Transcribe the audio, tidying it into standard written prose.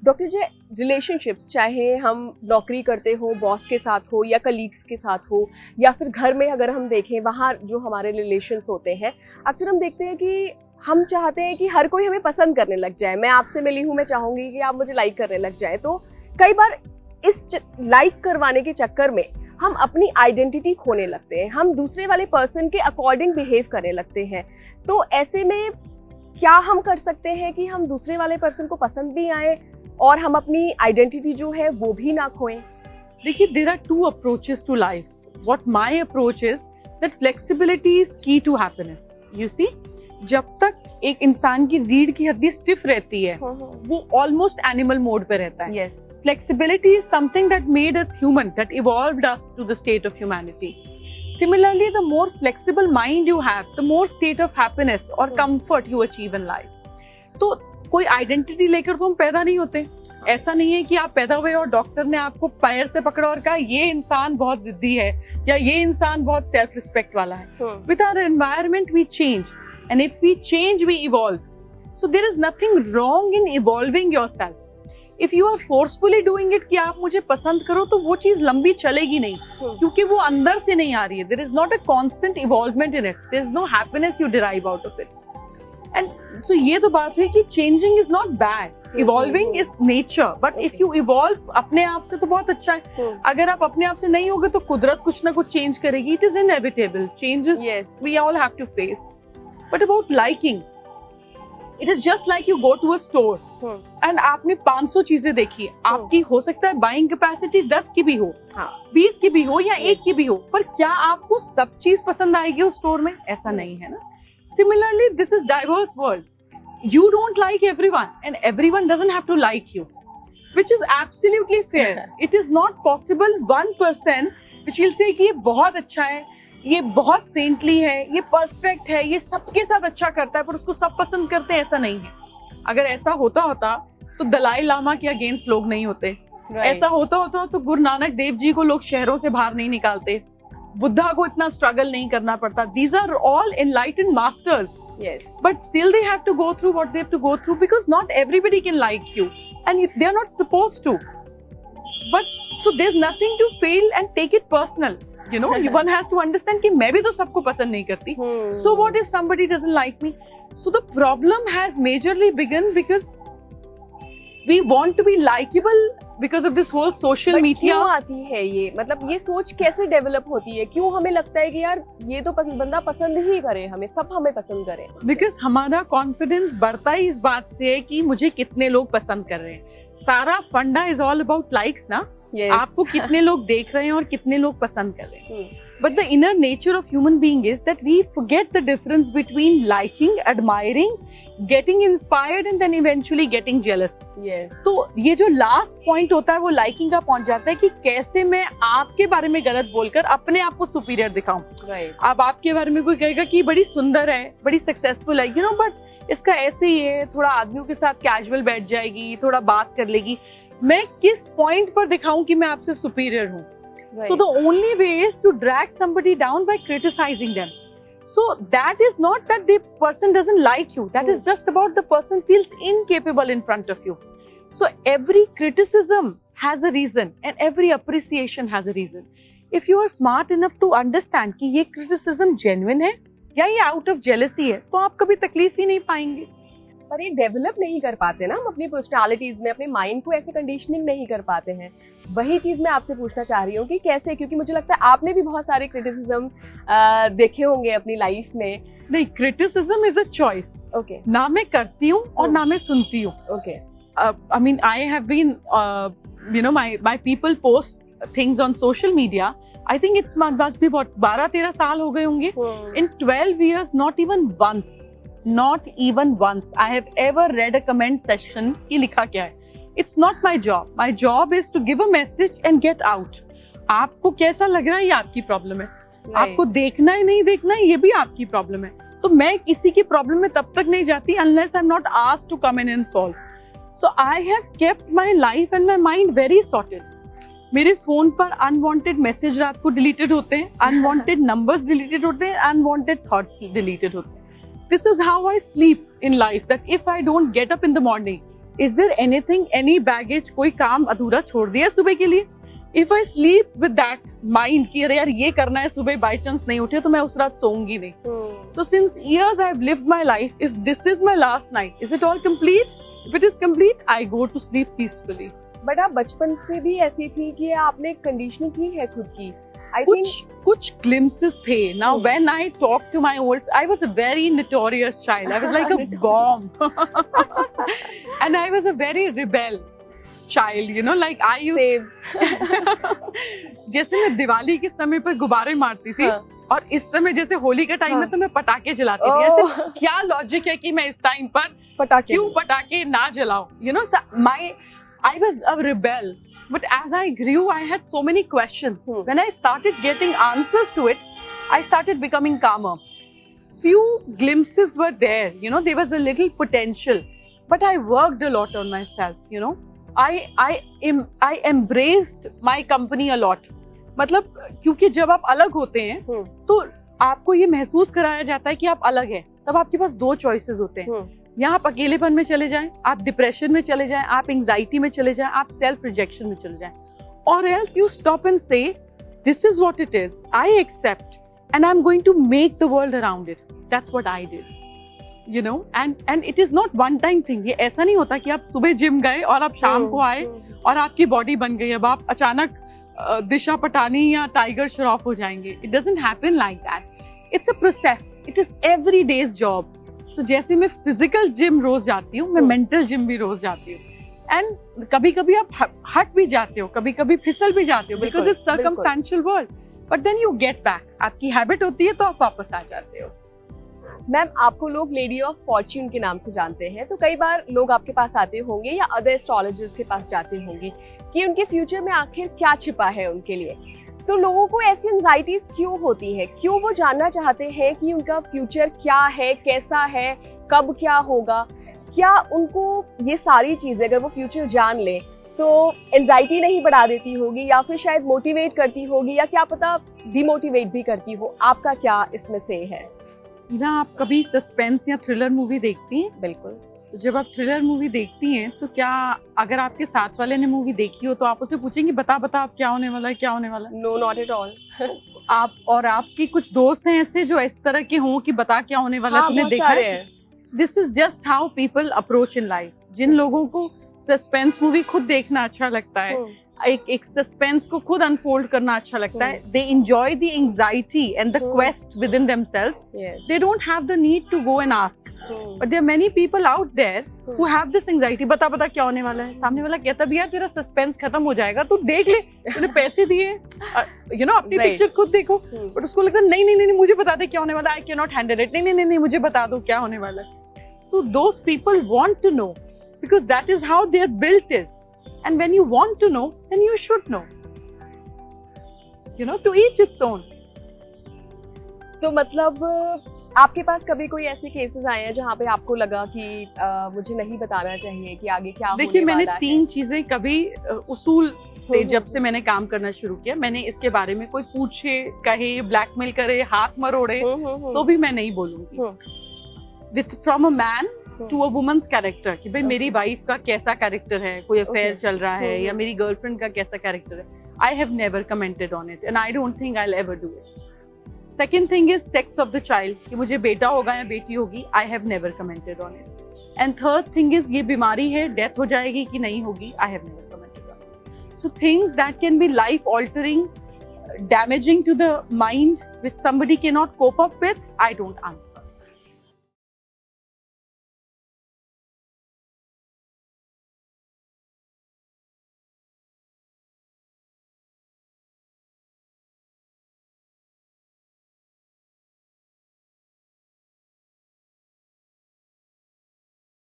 Doctor जी, relationships चाहे हम नौकरी करते हो, बॉस के साथ हो या कलीग्स के साथ हो, या फिर घर में अगर हम देखें वहाँ जो हमारे रिलेशंस होते हैं, अक्सर हम देखते हैं कि हम चाहते हैं कि हर कोई हमें पसंद करने लग जाए। मैं आपसे मिली हूँ, मैं चाहूँगी कि आप मुझे लाइक करने लग जाए। तो कई बार इस लाइक करवाने के चक्कर में हम अपनी आइडेंटिटी खोने लगते हैं, हम दूसरे वाले पर्सन के अकॉर्डिंग बिहेव करने लगते हैं। तो ऐसे में क्या हम कर सकते हैं कि हम दूसरे वाले पर्सन को पसंद भी आए और हम अपनी आइडेंटिटी जो है वो भी ना खोएं? देखिए, there are two approaches to life. What my approach is that flexibility is key to happiness. You see, जब तक एक इंसान की रीढ़ की हड्डी स्टिफ रहती है, वो ऑलमोस्ट एनिमल मोड पे रहता है. Yes. Flexibility is something that made us human, that evolved us to the state of humanity. Similarly, the more flexible mind you have, the more state of happiness or comfort you achieve in life. तो कोई identity लेकर तो हम पैदा नहीं होते. ऐसा नहीं है कि आप पैदा हुए और डॉक्टर ने आपको पैर से पकड़ा और कहा ये इंसान बहुत जिद्दी है या ये इंसान बहुत सेल्फ रिस्पेक्ट वाला है. With our environment we change, and if we change we evolve. So there is nothing wrong in evolving yourself. If you are forcefully doing it कि आप मुझे पसंद करो, तो वो चीज लंबी चलेगी नहीं, क्योंकि वो अंदर से नहीं आ रही है. There is not a constant evolvement in it. There is no happiness you derive out of it. And so ये तो बात है कि changing is not bad. Evolving is nature. But if you evolve अपने आप से तो बहुत अच्छा है. अगर आप अपने आप से नहीं होगे तो कुदरत कुछ ना कुछ change करेगी. It is inevitable. Changes we all have to face. But about liking, it is just like you go to a store and आपने 500 चीजें देखी. आपकी हो सकता है बाइंग कैपेसिटी 10 की भी हो, 20 की भी हो या 1 की भी हो, पर क्या आपको सब चीज पसंद आएगी उस स्टोर में? ऐसा नहीं है ना. Similarly, this is diverse world. You don't like everyone and everyone doesn't have to like you, which is absolutely fair. It is not possible one person which will say कि ये बहुत अच्छा है, ये बहुत सेंटली है, ये परफेक्ट है, ये सबके साथ अच्छा करता है, पर उसको सब पसंद करते हैं. ऐसा नहीं है. अगर ऐसा होता तो दलाई लामा के अगेंस्ट लोग नहीं होते. ऐसा होता तो गुरु नानक देव जी को लोग शहरों से बाहर नहीं निकालते, बुद्धा को इतना स्ट्रगल नहीं करना पड़ता. These are all enlightened masters. Yes. But still they have to go through what they have to go through, because not everybody can like you and they are not supposed to. But so there's nothing to fail and take it personal. You know, one has to understand कि मैं भी तो सबको पसंद नहीं करती. So what if somebody doesn't like me? So the problem has majorly begun because we want to be likable because of this whole social media. क्यों आती है ये? मतलब ये सोच कैसे डेवलप होती है? क्यों हमें लगता है कि यार ये तो बंदा पसंद ही करे हमें, सब हमें पसंद करें? Because हमारा कॉन्फिडेंस बढ़ता ही इस बात से है कि मुझे कितने लोग पसंद कर रहे हैं. सारा फंडा इज ऑल अबाउट लाइक्स ना. Yes. आपको कितने लोग देख रहे हैं और कितने लोग पसंद कर रहे हैं. But the inner nature of human being is that we forget the difference between liking, admiring, getting inspired and then eventually getting jealous. Yes. तो ये जो लास्ट पॉइंट होता है वो लाइकिंग का पहुंच जाता है कि कैसे मैं आपके बारे में गलत बोलकर अपने आप को सुपीरियर दिखाऊं. Right. अब आपके बारे में कोई कहेगा कि बड़ी सुंदर है, बड़ी सक्सेसफुल है, बट इसका ऐसे ही है, थोड़ा आदमियों के साथ कैजुअल बैठ जाएगी, थोड़ा बात कर लेगी. मैं किस पॉइंट पर दिखाऊं कि मैं आपसे सुपीरियर हूं? Right. So the only way is to drag somebody down by criticizing them. So that is not that the person doesn't like you. That is just about the person feels incapable in front of you. So every criticism has a reason and every appreciation has a reason. If you are smart enough to understand कि ये criticism genuine है या ये out of jealousy है, तो आप कभी तकलीफ ही नहीं पाएंगे. पर ये डेवलप नहीं कर पाते ना हम अपनी पर्सनालिटीज में, अपने माइंड को ऐसे कंडीशनिंग नहीं कर पाते हैं. वही चीज मैं आपसे पूछना चाह रही हूँ कि कैसे, क्योंकि मुझे लगता है आपने भी बहुत सारे क्रिटिसिज्म देखे होंगे अपनी लाइफ में. नहीं, criticism is a choice. Okay. ना मैं करती हूँ और ना मैं सुनती हूँ. Okay. I mean, I have been, my people post things on social media. I think it's must be about 12-13 साल हो गए होंगे. In 12 years, not even once I have ever read a comment section कि लिखा क्या है. It's not my job. My job is to give a message and get out. आपको कैसा लग रहा है ये आपकी प्रॉब्लम है. आपको देखना है नहीं देखना है ये भी आपकी प्रॉब्लम है. तो मैं किसी की प्रॉब्लम में तब तक नहीं जाती unless I'm not asked to come in and solve. So I have kept my life and my mind very sorted. मेरे फोन पर अनवांटेड मैसेज रात को डिलीटेड होते हैं, अनवांटेड नंबर्स डिलीटेड होते हैं, अनवांटेड थॉट्स डिलीटेड होते हैं. This is how I sleep in life, that if I don't get up in the morning Is there anything, any baggage, कोई काम अधूरा छोड़ दिया सुबह के लिए? If I sleep with that mind कि अरे यार ये करना है, सुबह by chance नहीं उठे तो मैं उस रात सोऊंगी नहीं. So since years I have lived my life, if this is my last night, is it all complete? If it is complete, I go to sleep peacefully. But आप बचपन से भी ऐसी थी कि आपने कंडीशनिंग की है खुद की. I think कुछ glimpses थे. Now when I talk to my old, I was a very notorious child. I was like a bomb. And I was a very rebel child, you know, like I used जैसे मैं दिवाली के समय पर गुब्बारे मारती थी, और इस समय जैसे होली का टाइम है तो मैं पटाखे जलाती थी. ऐसे क्या लॉजिक है कि मैं इस टाइम पर क्यों पटाखे ना जलाऊं? You know, I was a rebel. But as I grew, I had so many questions. When I started getting answers to it, I started becoming calmer. Few glimpses were there, you know, there was a little potential. But I worked a lot on myself, you know. I embraced my company a lot. मतलब क्योंकि जब आप अलग होते हैं तो आपको ये महसूस कराया जाता है कि आप अलग हैं. तब आपके पास दो चॉइसेस होते हैं. या आप अकेलेपन में चले जाएं, आप डिप्रेशन में चले जाएं, आप एंजाइटी में चले जाएं, आप सेल्फ रिजेक्शन में चले जाएं, और else you stop and say this is what it is, I accept and I am going to make the world around it. That's what I did, you know. And it is not one time thing. ये ऐसा नहीं होता कि आप सुबह gym गए और आप शाम को आए और आपकी बॉडी बन गई, अब आप अचानक दिशा पटानी या टाइगर श्रॉफ हो जाएंगे. It doesn't happen like that. It's a process. It is every days job. So, जैसे मैं फिजिकल जिम रोज जाती हूँ, मैं मेंटल जिम भी रोज जाती हूँ. एंड कभी कभी आप हट भी जाते हो, कभी कभी फिसल भी जाते हो, because it's circumstantial world. But then you get back. आपकी हैबिट होती है तो आप वापस आ जाते हो. मैम, आपको लोग लेडी ऑफ फॉर्च्यून के नाम से जानते हैं, तो कई बार लोग आपके पास आते होंगे या अदर एस्ट्रोलॉजर्स के पास जाते होंगे कि उनके फ्यूचर में आखिर क्या छिपा है उनके लिए. तो लोगों को ऐसी एंजाइटीज क्यों होती है? क्यों वो जानना चाहते हैं कि उनका फ्यूचर क्या है, कैसा है, कब क्या होगा? क्या उनको ये सारी चीज़ें अगर वो फ्यूचर जान लें तो एंजाइटी नहीं बढ़ा देती होगी, या फिर शायद मोटिवेट करती होगी, या क्या पता डिमोटिवेट भी करती हो? आपका क्या इसमें से है? ना, आप कभी सस्पेंस या थ्रिलर मूवी देखती हैं? बिल्कुल. तो जब आप थ्रिलर मूवी देखती हैं तो क्या अगर आपके साथ वाले ने मूवी देखी हो तो आप उसे पूछेंगे बता अब क्या होने वाला है, क्या होने वाला है? No, not at all. आप और आपके कुछ दोस्त हैं ऐसे जो इस तरह के हों कि बता क्या होने वाला है, तुमने देखा है? This is just how people approach in life. जिन लोगों को सस्पेंस मूवी खुद देखना अच्छा लगता है, एक सस्पेंस को खुद अनफोल्ड करना अच्छा लगता है, they enjoy the anxiety and the quest within themselves. They don't have the need to go and ask. But there are many people out there who have this anxiety. बता क्या होने वाला है. सामने वाला कहता भी यार तेरा सस्पेंस खत्म हो जाएगा, तू देख ले, तूने पैसे दिए, यू नो, अपनी पिक्चर खुद देखो. बट उसको लगता है नहीं मुझे बता दे क्या होने वाला है, I can not handle it. नहीं मुझे बता दो क्या होने वाला है. So those people want to know because that is how their built is. And when you want to know, then you should know. You know, to each its own. तो मतलब आपके पास कभी कोई ऐसे केसेस आए हैं जहाँ पे आपको लगा कि मुझे नहीं बताना चाहिए कि आगे क्या होने वाला है? देखिए, मैंने 3 चीजें कभी उसूल से जब से मैंने काम करना शुरू किया, मैंने इसके बारे में कोई पूछे, कहे, ब्लैकमेल करे, हाथ मरोड़े तो भी मैं नहीं बोलूंगी. From a man to a woman's character कि भाई मेरी वाइफ का कैसा कैरेक्टर है, कोई अफेयर चल रहा है, या मेरी गर्लफ्रेंड का कैसा कैरेक्टर है, I have never commented on it and I don't think I will ever do it. Second thing is sex of the child, कि मुझे बेटा होगा या बेटी होगी, I have never commented on it. And third thing is ये बीमारी है, डेथ हो जाएगी कि नहीं होगी, I have never commented on it. So things that can be life altering, damaging to the mind which somebody cannot cope up with, I don't answer.